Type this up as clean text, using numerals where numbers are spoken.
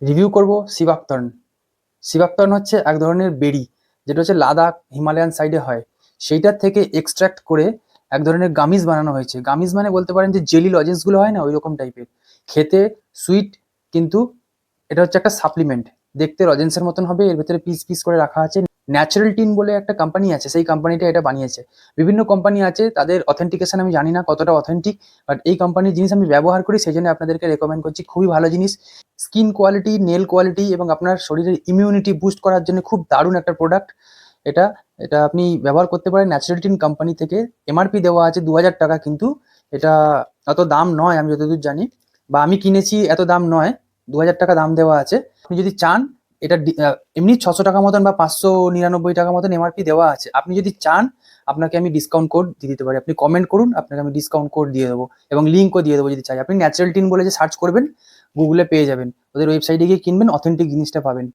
Review করব সিবাকতর্ন। সিবাকতর্ন হচ্ছে এক ধরনের বেরি, যেটা হচ্ছে লাদাখ হিমালয়ান সাইডে হয়। সেইটার থেকে এক্সট্রাক্ট করে এক ধরনের গামিজ বানানো হয়েছে। গামিজ মানে বলতে পারেন যে জেলি লজেন্সগুলো হয় না, ওই রকম টাইপের। খেতে সুইট, কিন্তু এটা হচ্ছে একটা সাপ্লিমেন্ট। দেখতে লজেন্সের মতন হবে, এর ভেতরে পিস পিস করে রাখা আছে। ন্যাচারাল টিন বলে একটা কোম্পানি আছে, সেই কোম্পানিটা এটা বানিয়েছে। বিভিন্ন কোম্পানি আছে, তাদের অথেন্টিকেশন আমি জানি না কতটা অথেন্টিক, বাট এই কোম্পানির জিনিস আমি ব্যবহার করি, সেই জন্য আপনাদেরকে রেকমেন্ড করছি। খুবই ভালো জিনিস। স্কিন কোয়ালিটি, নেল কোয়ালিটি এবং আপনার শরীরের ইমিউনিটি বুস্ট করার জন্য খুব দারুণ একটা প্রোডাক্ট এটা। এটা আপনি ব্যবহার করতে পারেন ন্যাচারাল টিন কোম্পানি থেকে। এমআরপি দেওয়া আছে 2000 টাকা, কিন্তু এটা অত দাম নয় আমি যতদূর জানি, বা আমি কিনেছি এত দাম নয়। 2000 টাকা দাম দেওয়া আছে। আপনি যদি চান, এটা এমনি 600 টাকা মতন বা 599 টাকা মতন এমআরপি দেওয়া আছে। আপনি যদি চান, আপনাকে আমি ডিসকাউন্ট কোড দিয়ে দিতে পারি। আপনি কমেন্ট করুন, আপনাকে আমি ডিসকাউন্ট কোড দিয়ে দেবো এবং লিঙ্কও দিয়ে দেবো যদি চাই। আপনি ন্যাচারাল টিন বলে যে সার্চ করবেন, গুগলে পেয়ে যাবেন। ওদের ওয়েবসাইটে গিয়ে কিনবেন, অথেন্টিক জিনিসটা পাবেন।